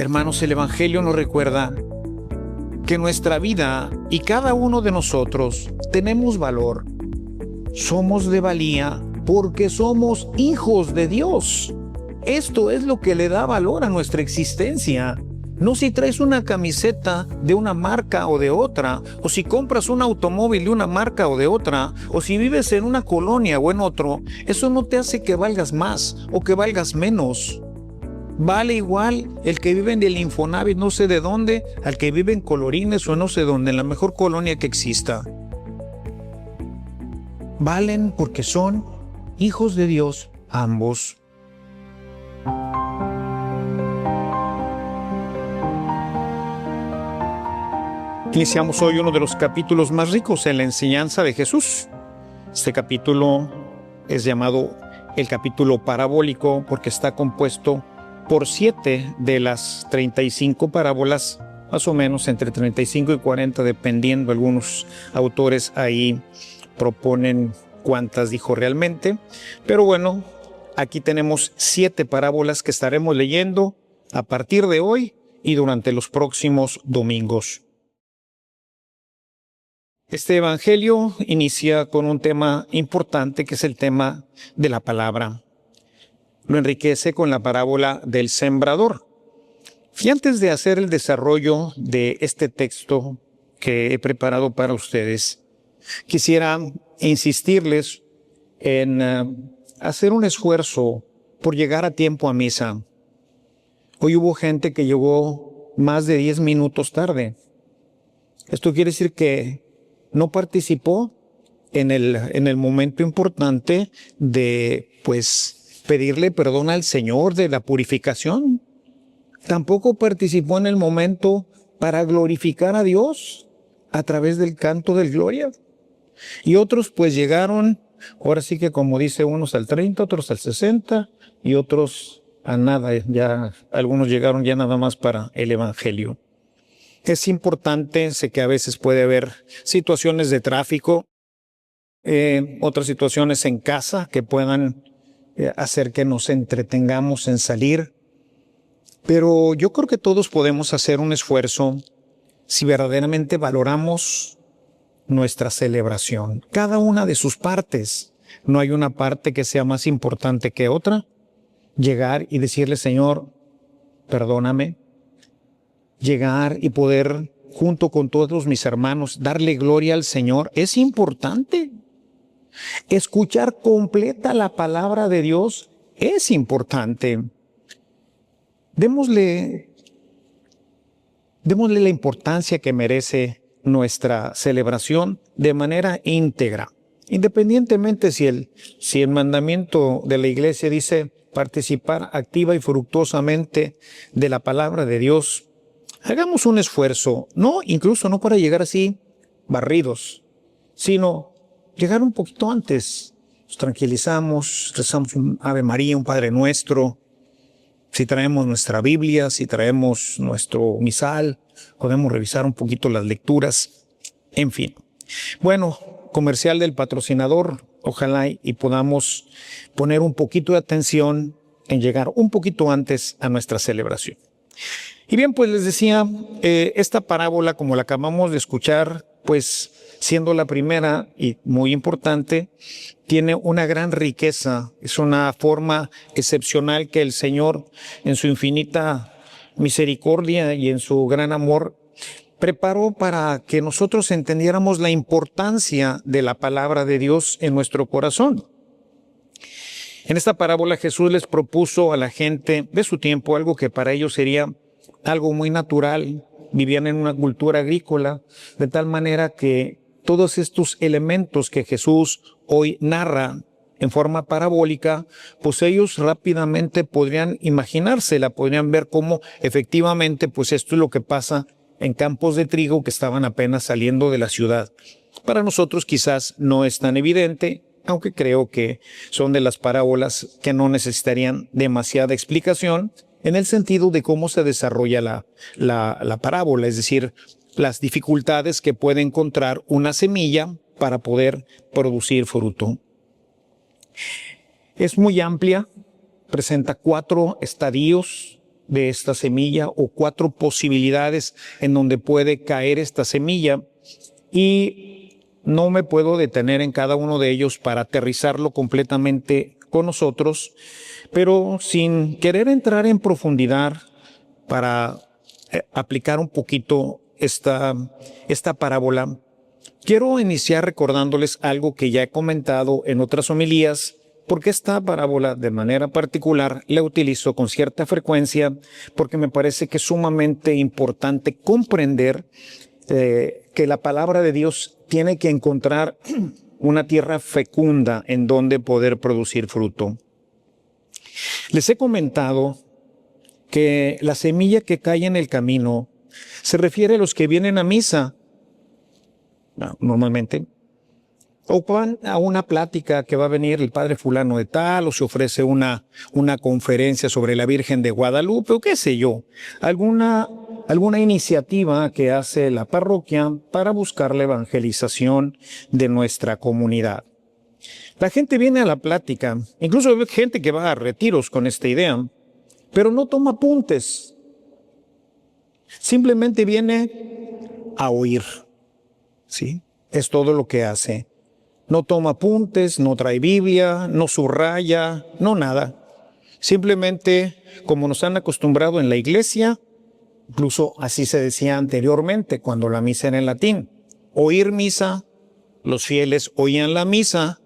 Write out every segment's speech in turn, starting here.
Hermanos, el Evangelio nos recuerda que nuestra vida y cada uno de nosotros tenemos valor. Somos de valía porque somos hijos de Dios. Esto es lo que le da valor a nuestra existencia. No si traes una camiseta de una marca o de otra, o si compras un automóvil de una marca o de otra, o si vives en una colonia o en otro, eso no te hace que valgas más o que valgas menos. Vale igual el que vive en el Infonavit no sé de dónde, al que vive en Colorines o no sé dónde, en la mejor colonia que exista. Valen porque son hijos de Dios ambos. Iniciamos hoy uno de los capítulos más ricos en la enseñanza de Jesús. Este capítulo es llamado el capítulo parabólico porque está compuesto por 7 de las 35 parábolas, más o menos entre 35 y 40, dependiendo. Algunos autores ahí proponen cuántas dijo realmente. Pero bueno, aquí tenemos 7 parábolas que estaremos leyendo a partir de hoy y durante los próximos domingos. Este evangelio inicia con un tema importante que es el tema de la palabra. Lo enriquece con la parábola del sembrador. Y antes de hacer el desarrollo de este texto que he preparado para ustedes, quisiera insistirles en hacer un esfuerzo por llegar a tiempo a misa. Hoy hubo gente que llegó más de 10 minutos tarde. Esto quiere decir que no participó en el momento importante de, pedirle perdón al Señor de la purificación. Tampoco participó en el momento para glorificar a Dios a través del canto del Gloria. Y otros llegaron, ahora sí que como dice, unos al 30, otros al 60 y otros a nada. Ya algunos llegaron ya nada más para el Evangelio. Es importante, sé que a veces puede haber situaciones de tráfico, otras situaciones en casa que puedan hacer que nos entretengamos en salir. Pero yo creo que todos podemos hacer un esfuerzo si verdaderamente valoramos nuestra celebración, cada una de sus partes. No hay una parte que sea más importante que otra. Llegar y decirle, Señor, perdóname. Llegar y poder, junto con todos mis hermanos, darle gloria al Señor, es importante. Escuchar completa la palabra de Dios es importante. Démosle la importancia que merece nuestra celebración de manera íntegra. Independientemente si el mandamiento de la iglesia dice participar activa y fructuosamente de la palabra de Dios, hagamos un esfuerzo, incluso no para llegar así barridos, sino llegar un poquito antes. Nos tranquilizamos, rezamos un Ave María, un Padre Nuestro. Si traemos nuestra Biblia, si traemos nuestro misal, podemos revisar un poquito las lecturas, en fin. Bueno, comercial del patrocinador, ojalá y podamos poner un poquito de atención en llegar un poquito antes a nuestra celebración. Y bien, les decía, esta parábola, como la acabamos de escuchar, siendo la primera y muy importante, tiene una gran riqueza. Es una forma excepcional que el Señor, en su infinita misericordia y en su gran amor, preparó para que nosotros entendiéramos la importancia de la palabra de Dios en nuestro corazón. En esta parábola Jesús les propuso a la gente de su tiempo algo que para ellos sería algo muy natural. Vivían en una cultura agrícola, de tal manera que todos estos elementos que Jesús hoy narra en forma parabólica, ellos rápidamente podrían imaginársela, podrían ver cómo efectivamente esto es lo que pasa en campos de trigo que estaban apenas saliendo de la ciudad. Para nosotros quizás no es tan evidente, aunque creo que son de las parábolas que no necesitarían demasiada explicación, en el sentido de cómo se desarrolla la parábola, es decir, las dificultades que puede encontrar una semilla para poder producir fruto. Es muy amplia, presenta 4 estadios de esta semilla o 4 posibilidades en donde puede caer esta semilla, y no me puedo detener en cada uno de ellos para aterrizarlo completamente con nosotros, pero sin querer entrar en profundidad para aplicar un poquito esta parábola. Quiero iniciar recordándoles algo que ya he comentado en otras homilías, porque esta parábola de manera particular la utilizo con cierta frecuencia, porque me parece que es sumamente importante comprender que la palabra de Dios tiene que encontrar una tierra fecunda en donde poder producir fruto. Les he comentado que la semilla que cae en el camino se refiere a los que vienen a misa, normalmente, o van a una plática que va a venir el padre fulano de tal, o se ofrece una conferencia sobre la Virgen de Guadalupe, o qué sé yo, alguna iniciativa que hace la parroquia para buscar la evangelización de nuestra comunidad. La gente viene a la plática, incluso hay gente que va a retiros con esta idea, pero no toma apuntes, simplemente viene a oír, ¿sí? Es todo lo que hace. No toma apuntes, no trae Biblia, no subraya, no nada. Simplemente, como nos han acostumbrado en la iglesia, incluso así se decía anteriormente cuando la misa era en latín, oír misa, los fieles oían la misa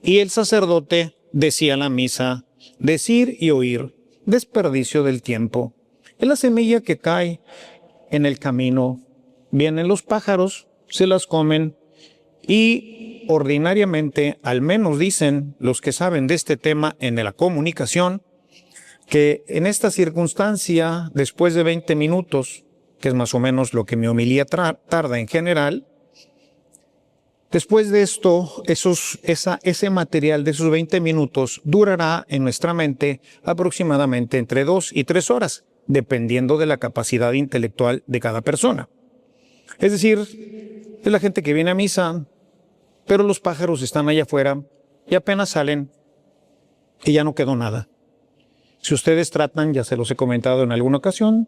y el sacerdote decía la misa, decir y oír, desperdicio del tiempo. Es la semilla que cae en el camino. Vienen los pájaros, se las comen y ordinariamente, al menos dicen los que saben de este tema en la comunicación, que en esta circunstancia, después de 20 minutos, que es más o menos lo que mi homilía tarda en general, después de esto, ese material de esos 20 minutos durará en nuestra mente aproximadamente entre 2 y 3 horas, dependiendo de la capacidad intelectual de cada persona. Es decir, es la gente que viene a misa, pero los pájaros están allá afuera y apenas salen y ya no quedó nada. Si ustedes tratan, ya se los he comentado en alguna ocasión,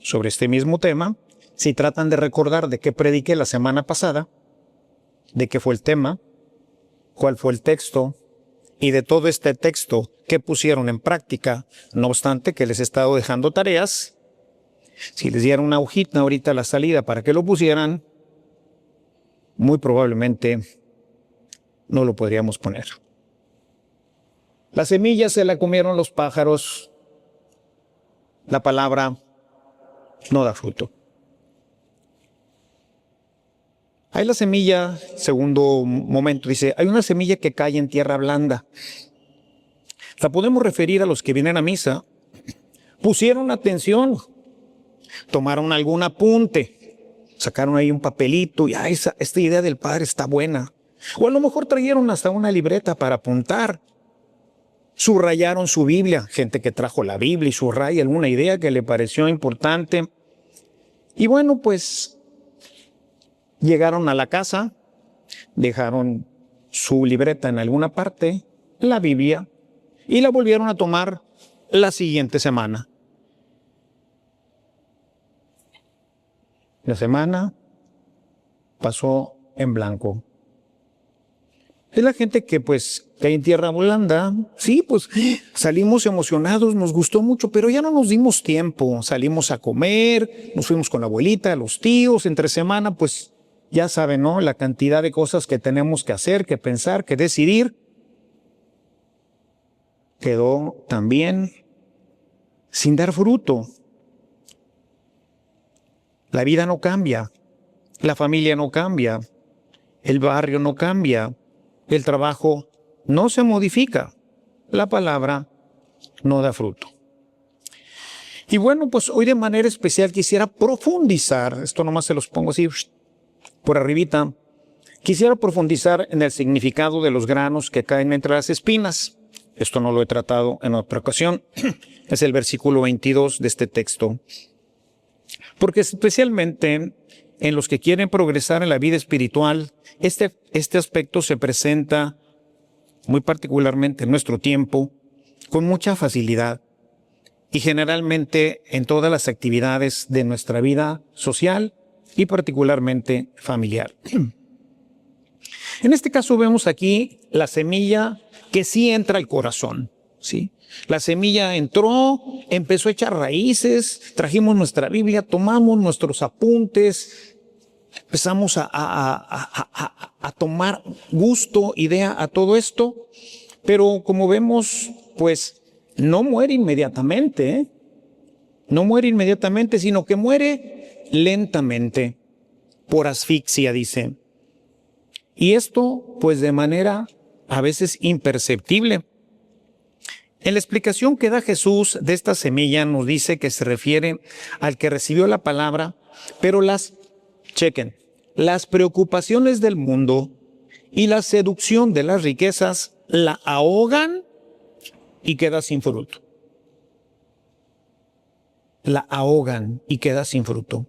sobre este mismo tema, si tratan de recordar de qué prediqué la semana pasada, de qué fue el tema, cuál fue el texto, y de todo este texto que pusieron en práctica, no obstante que les he estado dejando tareas, si les diera una hojita ahorita a la salida para que lo pusieran, muy probablemente no lo podríamos poner. La semilla se la comieron los pájaros, la palabra no da fruto. Hay la semilla, segundo momento, dice, hay una semilla que cae en tierra blanda. La podemos referir a los que vienen a misa, pusieron atención, tomaron algún apunte, sacaron ahí un papelito y esta idea del padre está buena. O a lo mejor trajeron hasta una libreta para apuntar, subrayaron su Biblia, gente que trajo la Biblia y subraya alguna idea que le pareció importante. Y bueno, pues llegaron a la casa, dejaron su libreta en alguna parte, la Biblia, y la volvieron a tomar la siguiente semana. La semana pasó en blanco. Es la gente que pues cae en tierra blanda. Sí, pues salimos emocionados, nos gustó mucho, pero ya no nos dimos tiempo. Salimos a comer, nos fuimos con la abuelita, los tíos, entre semana, pues ya saben, ¿no? La cantidad de cosas que tenemos que hacer, que pensar, que decidir. Quedó también sin dar fruto. La vida no cambia, la familia no cambia, el barrio no cambia, el trabajo no se modifica, la palabra no da fruto. Y bueno, pues hoy de manera especial quisiera profundizar, esto nomás se los pongo así por arribita, quisiera profundizar en el significado de los granos que caen entre las espinas. Esto no lo he tratado en otra ocasión, es el versículo 22 de este texto. Porque especialmente en los que quieren progresar en la vida espiritual, este aspecto se presenta muy particularmente en nuestro tiempo con mucha facilidad. y generalmente en todas las actividades de nuestra vida social y particularmente familiar. En este caso vemos aquí la semilla que sí entra al corazón, ¿sí? La semilla entró, empezó a echar raíces, trajimos nuestra Biblia, tomamos nuestros apuntes, empezamos a tomar gusto, idea a todo esto, pero como vemos, pues no muere inmediatamente, ¿eh? No muere inmediatamente, sino que muere lentamente, por asfixia, dice. Y esto, pues de manera a veces imperceptible. En la explicación que da Jesús de esta semilla nos dice que se refiere al que recibió la palabra, pero las preocupaciones del mundo y la seducción de las riquezas la ahogan y queda sin fruto. La ahogan y queda sin fruto.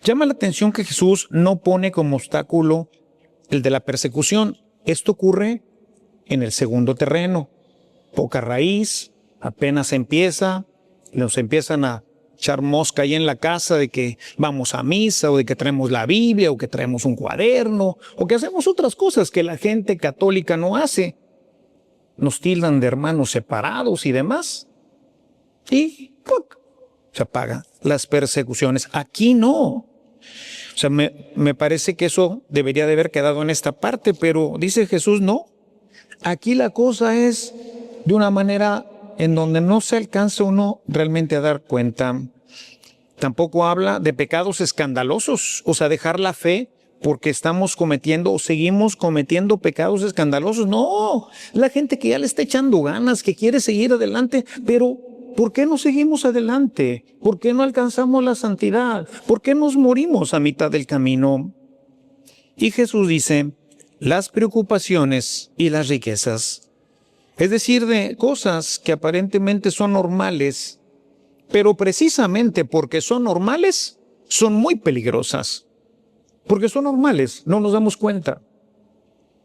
Llama la atención que Jesús no pone como obstáculo el de la persecución. Esto ocurre en el segundo terreno. Poca raíz, apenas empieza, nos empiezan a echar mosca ahí en la casa de que vamos a misa o de que traemos la Biblia o que traemos un cuaderno o que hacemos otras cosas que la gente católica no hace. Nos tildan de hermanos separados y demás. Y ¡puc!, se apagan las persecuciones. Aquí no. O sea, me parece que eso debería de haber quedado en esta parte, pero dice Jesús, no. Aquí la cosa es de una manera en donde no se alcanza uno realmente a dar cuenta. Tampoco habla de pecados escandalosos, o sea, dejar la fe porque estamos cometiendo o seguimos cometiendo pecados escandalosos. No, la gente que ya le está echando ganas, que quiere seguir adelante, pero ¿por qué no seguimos adelante? ¿Por qué no alcanzamos la santidad? ¿Por qué nos morimos a mitad del camino? Y Jesús dice, las preocupaciones y las riquezas, es decir, de cosas que aparentemente son normales, pero precisamente porque son normales, son muy peligrosas. Porque son normales, no nos damos cuenta.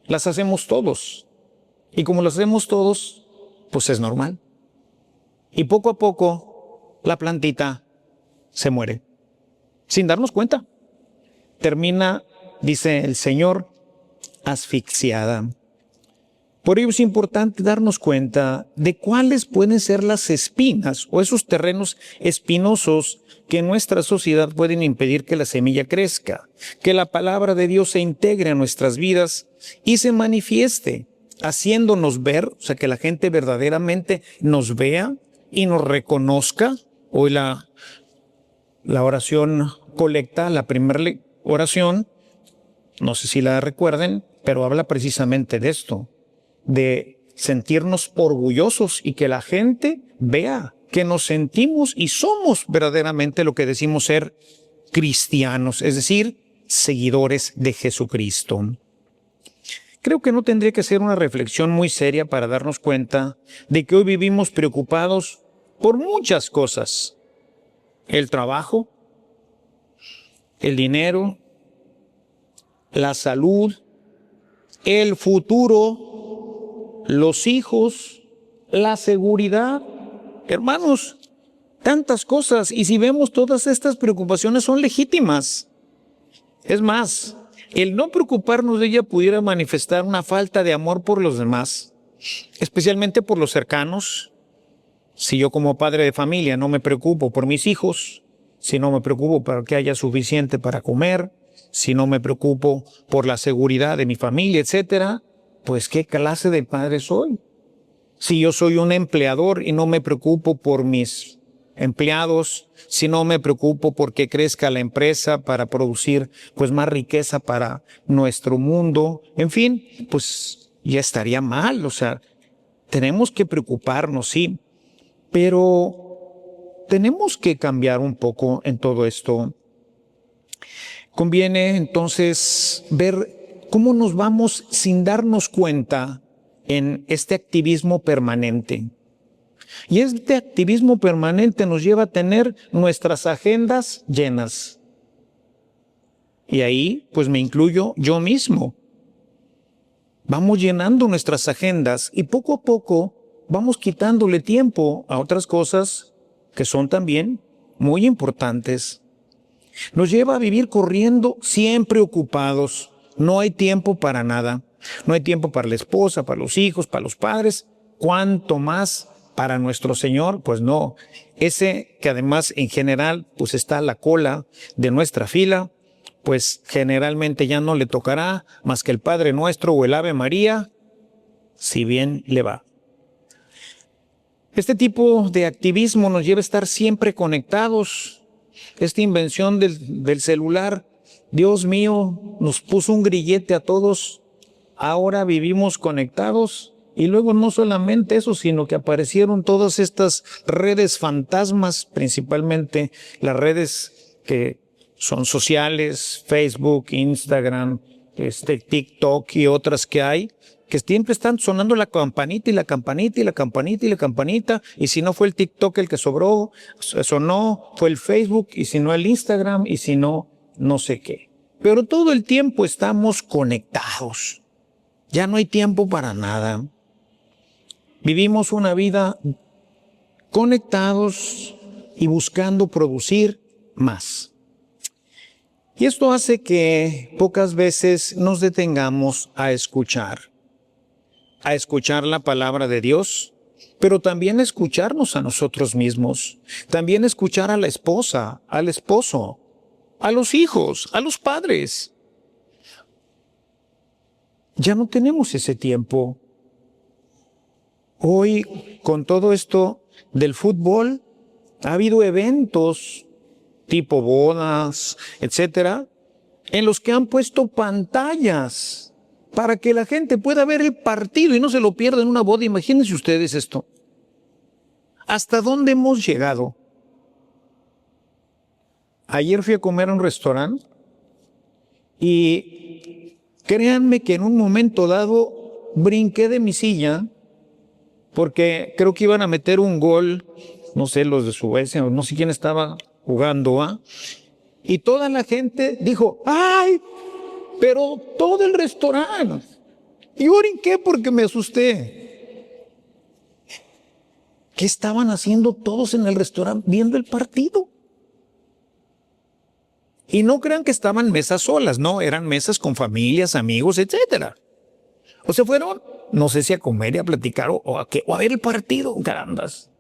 Las hacemos todos. Y como las hacemos todos, pues es normal. Y poco a poco, la plantita se muere, sin darnos cuenta. Termina, dice el Señor, asfixiada. Por ello es importante darnos cuenta de cuáles pueden ser las espinas o esos terrenos espinosos que en nuestra sociedad pueden impedir que la semilla crezca, que la palabra de Dios se integre a nuestras vidas y se manifieste, haciéndonos ver, o sea, que la gente verdaderamente nos vea y nos reconozca. Hoy la oración colecta, la primera oración, no sé si la recuerden, pero habla precisamente de esto, de sentirnos orgullosos y que la gente vea que nos sentimos y somos verdaderamente lo que decimos ser cristianos, es decir, seguidores de Jesucristo. Creo que no tendría que ser una reflexión muy seria para darnos cuenta de que hoy vivimos preocupados por muchas cosas. El trabajo, el dinero, la salud, el futuro, los hijos, la seguridad. Hermanos, tantas cosas. Y si vemos todas estas preocupaciones son legítimas. Es más, el no preocuparnos de ella pudiera manifestar una falta de amor por los demás, especialmente por los cercanos. Si yo como padre de familia no me preocupo por mis hijos, si no me preocupo para que haya suficiente para comer, si no me preocupo por la seguridad de mi familia, etcétera, pues ¿qué clase de padre soy? Si yo soy un empleador y no me preocupo por mis empleados, si no me preocupo porque crezca la empresa para producir pues más riqueza para nuestro mundo, en fin, pues ya estaría mal. O sea, tenemos que preocuparnos, sí, pero tenemos que cambiar un poco en todo esto. Conviene entonces ver cómo nos vamos sin darnos cuenta en este activismo permanente. Y este activismo permanente nos lleva a tener nuestras agendas llenas. Y ahí, pues me incluyo yo mismo. Vamos llenando nuestras agendas y poco a poco vamos quitándole tiempo a otras cosas que son también muy importantes. Nos lleva a vivir corriendo, siempre ocupados. No hay tiempo para nada. No hay tiempo para la esposa, para los hijos, para los padres. ¿Cuánto más para nuestro Señor? Pues no. Ese que además en general pues está a la cola de nuestra fila, pues generalmente ya no le tocará más que el Padre Nuestro o el Ave María, si bien le va. Este tipo de activismo nos lleva a estar siempre conectados. Esta invención del celular, Dios mío, nos puso un grillete a todos. Ahora vivimos conectados. Y luego no solamente eso, sino que aparecieron todas estas redes fantasmas, principalmente las redes que son sociales, Facebook, Instagram, TikTok y otras que hay, que siempre están sonando la campanita y la campanita y la campanita y la campanita, y si no fue el TikTok el que sonó, fue el Facebook, y si no el Instagram, y si no, no sé qué. Pero todo el tiempo estamos conectados. Ya no hay tiempo para nada. Vivimos una vida conectados y buscando producir más. Y esto hace que pocas veces nos detengamos a escuchar la palabra de Dios, pero también escucharnos a nosotros mismos, también escuchar a la esposa, al esposo, a los hijos, a los padres. Ya no tenemos ese tiempo. Hoy, con todo esto del fútbol, ha habido eventos tipo bodas, etcétera, en los que han puesto pantallas para que la gente pueda ver el partido y no se lo pierda en una boda. Imagínense ustedes esto. ¿Hasta dónde hemos llegado? Ayer fui a comer a un restaurante y créanme que en un momento dado brinqué de mi silla porque creo que iban a meter un gol, no sé, los de Suecia, no sé quién estaba jugando, y toda la gente dijo, ¡ay! Pero todo el restaurante. Y yo brinqué porque me asusté. ¿Qué estaban haciendo todos en el restaurante viendo el partido? Y no crean que estaban mesas solas, no, eran mesas con familias, amigos, etcétera. O se fueron, no sé si a comer y a platicar o a ver el partido, carambas.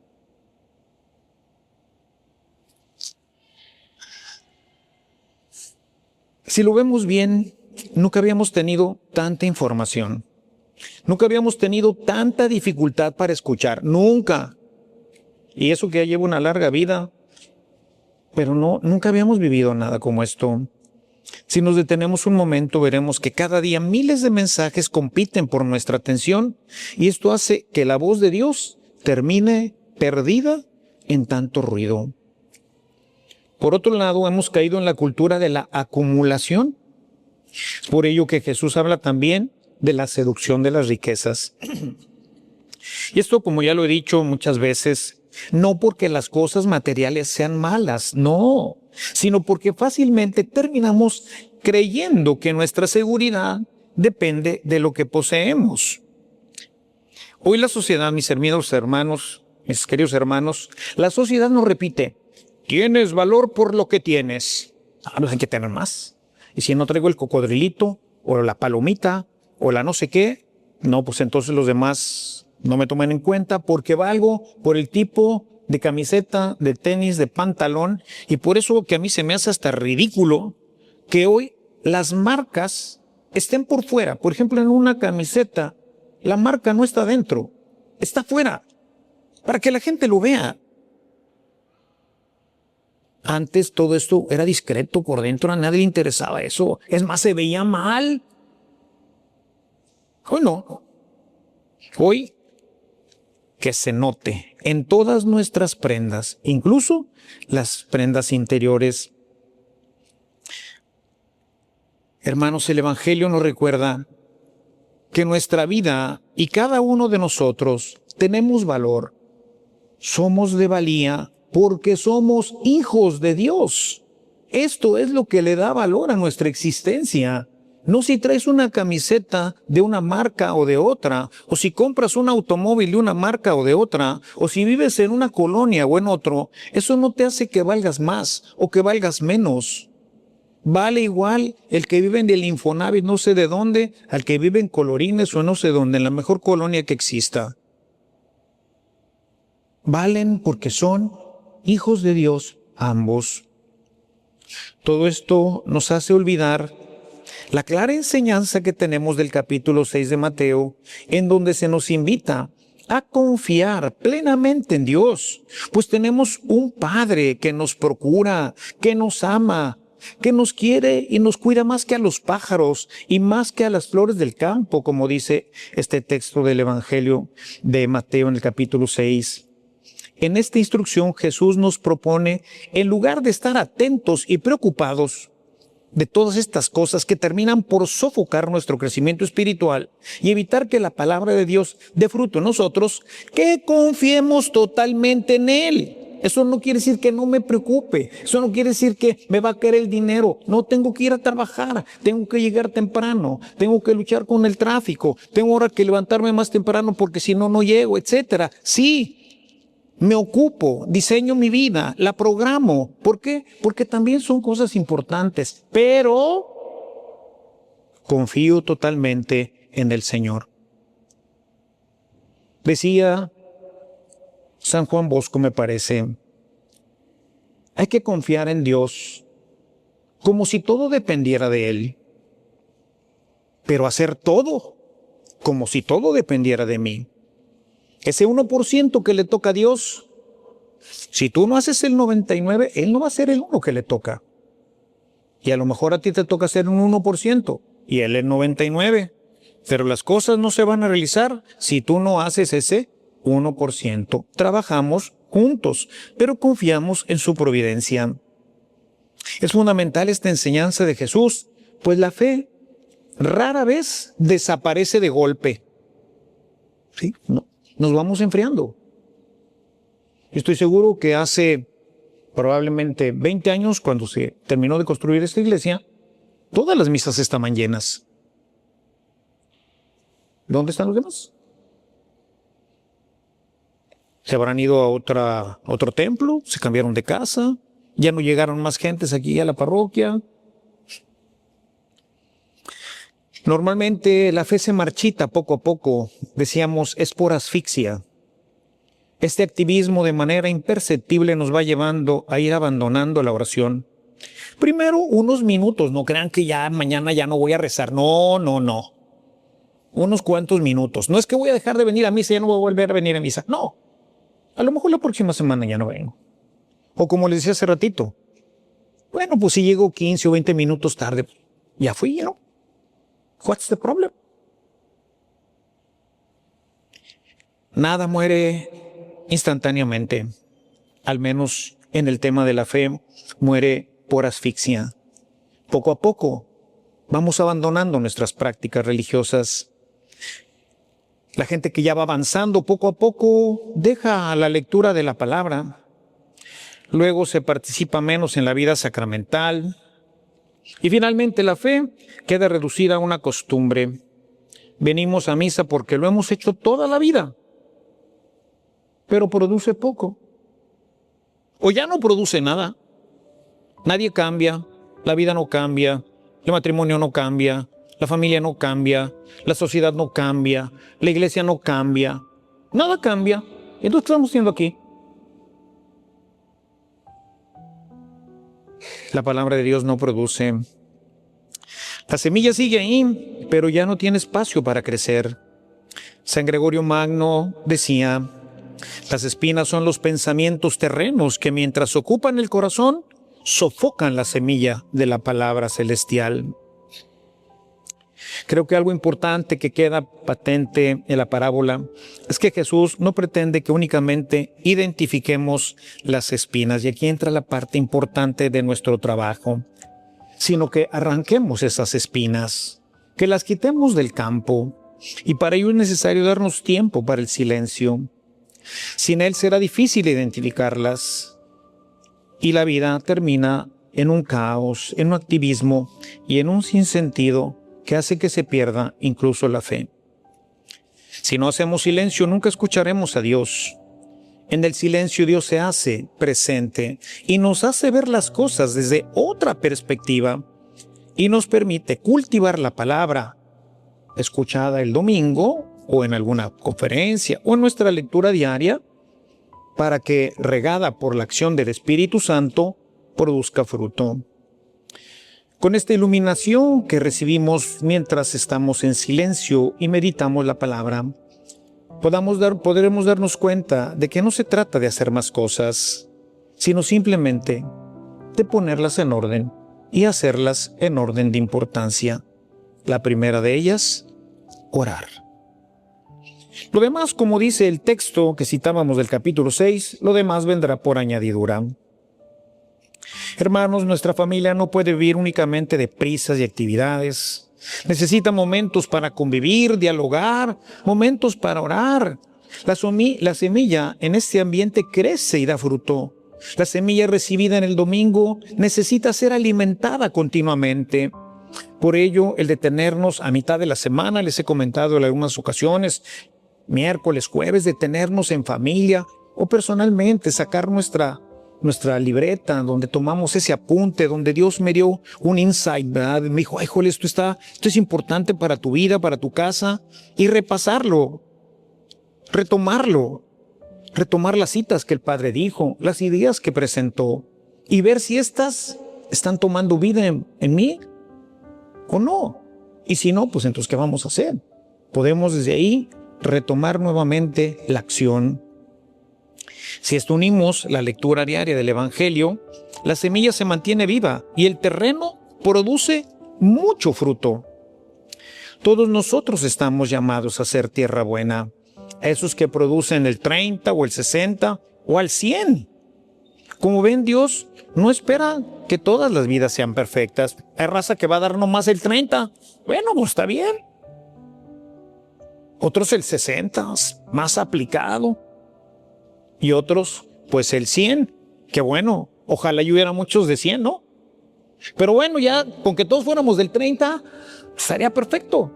Si lo vemos bien, nunca habíamos tenido tanta información. Nunca habíamos tenido tanta dificultad para escuchar, nunca. Y eso que ya llevo una larga vida, pero nunca habíamos vivido nada como esto. Si nos detenemos un momento, veremos que cada día miles de mensajes compiten por nuestra atención y esto hace que la voz de Dios termine perdida en tanto ruido. Por otro lado, hemos caído en la cultura de la acumulación. Es por ello que Jesús habla también de la seducción de las riquezas. Y esto, como ya lo he dicho muchas veces, no porque las cosas materiales sean malas, no, sino porque fácilmente terminamos creyendo que nuestra seguridad depende de lo que poseemos. Hoy la sociedad, mis queridos hermanos, la sociedad nos repite, tienes valor por lo que tienes. No hay que tener más. Y si no traigo el cocodrilito, o la palomita, o la no sé qué, no, pues entonces los demás no me toman en cuenta porque valgo por el tipo de camiseta, de tenis, de pantalón, y por eso que a mí se me hace hasta ridículo que hoy las marcas estén por fuera. Por ejemplo, en una camiseta, la marca no está dentro, está afuera, para que la gente lo vea. Antes todo esto era discreto por dentro, a nadie le interesaba eso. Es más, se veía mal. Hoy no. Hoy que se note en todas nuestras prendas, incluso las prendas interiores. Hermanos, el Evangelio nos recuerda que nuestra vida y cada uno de nosotros tenemos valor. Somos de valía porque somos hijos de Dios. Esto es lo que le da valor a nuestra existencia. No si traes una camiseta de una marca o de otra, o si compras un automóvil de una marca o de otra, o si vives en una colonia o en otro, eso no te hace que valgas más o que valgas menos. Vale igual el que vive en el Infonavit no sé de dónde, al que vive en Colorines o no sé dónde, en la mejor colonia que exista. Valen porque son hijos de Dios ambos. Todo esto nos hace olvidar la clara enseñanza que tenemos del capítulo 6 de Mateo, en donde se nos invita a confiar plenamente en Dios, pues tenemos un Padre que nos procura, que nos ama, que nos quiere y nos cuida más que a los pájaros y más que a las flores del campo, como dice este texto del Evangelio de Mateo en el capítulo 6. En esta instrucción Jesús nos propone, en lugar de estar atentos y preocupados de todas estas cosas que terminan por sofocar nuestro crecimiento espiritual y evitar que la palabra de Dios dé fruto en nosotros, que confiemos totalmente en Él. Eso no quiere decir que no me preocupe, eso no quiere decir que me va a caer el dinero, no tengo que ir a trabajar, tengo que llegar temprano, tengo que luchar con el tráfico, tengo ahora que levantarme más temprano porque si no, no llego, etcétera. Sí, me ocupo, diseño mi vida, la programo. ¿Por qué? Porque también son cosas importantes, pero confío totalmente en el Señor. Decía San Juan Bosco, me parece, hay que confiar en Dios como si todo dependiera de Él, pero hacer todo como si todo dependiera de mí. Ese 1% que le toca a Dios, si tú no haces el 99, Él no va a hacer el 1 que le toca. Y a lo mejor a ti te toca hacer un 1% y Él el 99. Pero las cosas no se van a realizar si tú no haces ese 1%. Trabajamos juntos, pero confiamos en su providencia. Es fundamental esta enseñanza de Jesús, pues la fe rara vez desaparece de golpe. ¿Sí? No. Nos vamos enfriando. Estoy seguro que hace probablemente 20 años, cuando se terminó de construir esta iglesia, todas las misas estaban llenas. ¿Dónde están los demás? ¿Se habrán ido a otro templo? ¿Se cambiaron de casa? ¿Ya no llegaron más gentes aquí a la parroquia? Normalmente la fe se marchita poco a poco, decíamos, es por asfixia. Este activismo de manera imperceptible nos va llevando a ir abandonando la oración. Primero unos minutos, no crean que ya mañana ya no voy a rezar, no. Unos cuantos minutos. No es que voy a dejar de venir a misa y ya no voy a volver a venir a misa, no. A lo mejor la próxima semana ya no vengo. O como les decía hace ratito, bueno, pues si llego 15 o 20 minutos tarde, ya fui, ¿no? What's the problem? Nada muere instantáneamente, al menos en el tema de la fe, muere por asfixia. Poco a poco vamos abandonando nuestras prácticas religiosas. La gente que ya va avanzando poco a poco deja la lectura de la palabra, luego se participa menos en la vida sacramental y finalmente la fe queda reducida a una costumbre. Venimos a misa porque lo hemos hecho toda la vida, pero produce poco. O ya no produce nada. Nadie cambia, la vida no cambia, el matrimonio no cambia, la familia no cambia, la sociedad no cambia, la iglesia no cambia, nada cambia. Entonces, ¿qué estamos haciendo aquí? La palabra de Dios no produce. La semilla sigue ahí, pero ya no tiene espacio para crecer. San Gregorio Magno decía, las espinas son los pensamientos terrenos que mientras ocupan el corazón, sofocan la semilla de la palabra celestial. Creo que algo importante que queda patente en la parábola es que Jesús no pretende que únicamente identifiquemos las espinas, y aquí entra la parte importante de nuestro trabajo, sino que arranquemos esas espinas, que las quitemos del campo, y para ello es necesario darnos tiempo para el silencio. Sin él será difícil identificarlas, y la vida termina en un caos, en un activismo y en un sinsentido que hace que se pierda incluso la fe. Si no hacemos silencio, nunca escucharemos a Dios. En el silencio Dios se hace presente y nos hace ver las cosas desde otra perspectiva y nos permite cultivar la palabra escuchada el domingo o en alguna conferencia o en nuestra lectura diaria para que, regada por la acción del Espíritu Santo, produzca fruto. Con esta iluminación que recibimos mientras estamos en silencio y meditamos la palabra, podremos darnos cuenta de que no se trata de hacer más cosas, sino simplemente de ponerlas en orden y hacerlas en orden de importancia. La primera de ellas, orar. Lo demás, como dice el texto que citábamos del capítulo 6, lo demás vendrá por añadidura. Hermanos, nuestra familia no puede vivir únicamente de prisas y actividades. Necesita momentos para convivir, dialogar, momentos para orar. La semilla en este ambiente crece y da fruto. La semilla recibida en el domingo necesita ser alimentada continuamente. Por ello, el detenernos a mitad de la semana, les he comentado en algunas ocasiones, miércoles, jueves, detenernos en familia o personalmente, sacar nuestra libreta donde tomamos ese apunte, donde Dios me dio un insight, ¿verdad? Me dijo, híjole, esto es importante para tu vida, para tu casa, y repasarlo, retomarlo, retomar las citas que el Padre dijo, las ideas que presentó, y ver si estas están tomando vida en mí o no. Y si no, pues entonces, ¿qué vamos a hacer? Podemos desde ahí retomar nuevamente la acción. Si esto unimos la lectura diaria del Evangelio, la semilla se mantiene viva y el terreno produce mucho fruto. Todos nosotros estamos llamados a ser tierra buena, a esos que producen el 30 o el 60 o al 100. Como ven, Dios no espera que todas las vidas sean perfectas. Hay raza que va a dar nomás el 30. Bueno, pues está bien. Otros el 60, más aplicado. Y otros, pues el 100, que bueno, ojalá yo hubiera muchos de 100, ¿no? Pero bueno, ya con que todos fuéramos del 30, estaría perfecto.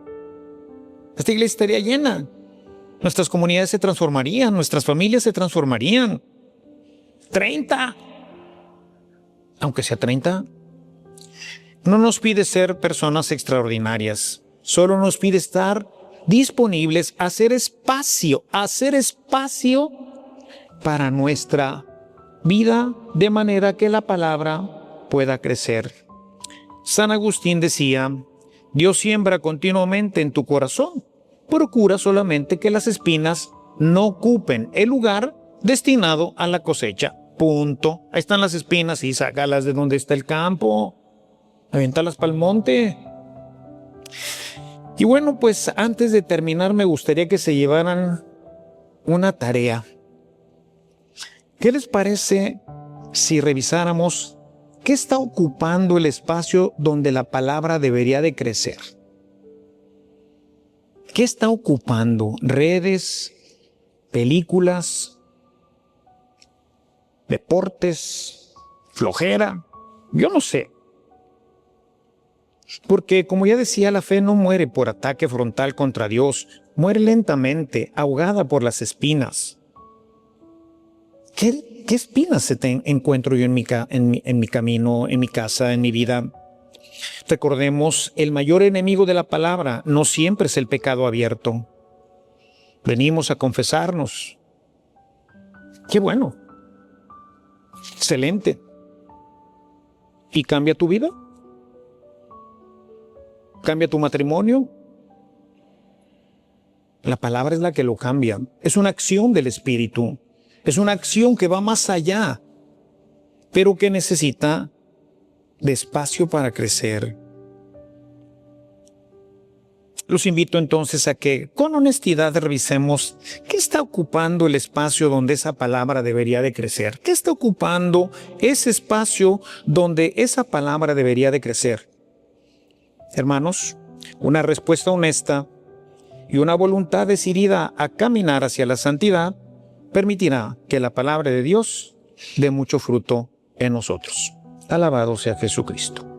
Esta iglesia estaría llena. Nuestras comunidades se transformarían, nuestras familias se transformarían. 30, aunque sea 30, no nos pide ser personas extraordinarias, solo nos pide estar disponibles, hacer espacio para nuestra vida, de manera que la palabra pueda crecer. San Agustín decía, Dios siembra continuamente en tu corazón, procura solamente que las espinas no ocupen el lugar destinado a la cosecha. Punto. Ahí están las espinas y sácalas de donde está el campo, aviéntalas para el monte. Y bueno, pues antes de terminar me gustaría que se llevaran una tarea. ¿Qué les parece si revisáramos qué está ocupando el espacio donde la palabra debería de crecer? ¿Qué está ocupando? ¿Redes? ¿Películas? ¿Deportes? ¿Flojera? Yo no sé. Porque, como ya decía, la fe no muere por ataque frontal contra Dios, muere lentamente, ahogada por las espinas. ¿Qué espinas encuentro yo en mi camino, en mi casa, en mi vida? Recordemos, el mayor enemigo de la palabra no siempre es el pecado abierto. Venimos a confesarnos. ¡Qué bueno! Excelente. ¿Y cambia tu vida? ¿Cambia tu matrimonio? La palabra es la que lo cambia. Es una acción del Espíritu. Es una acción que va más allá, pero que necesita de espacio para crecer. Los invito entonces a que con honestidad revisemos qué está ocupando el espacio donde esa palabra debería de crecer. ¿Qué está ocupando ese espacio donde esa palabra debería de crecer? Hermanos, una respuesta honesta y una voluntad decidida a caminar hacia la santidad permitirá que la palabra de Dios dé mucho fruto en nosotros. Alabado sea Jesucristo.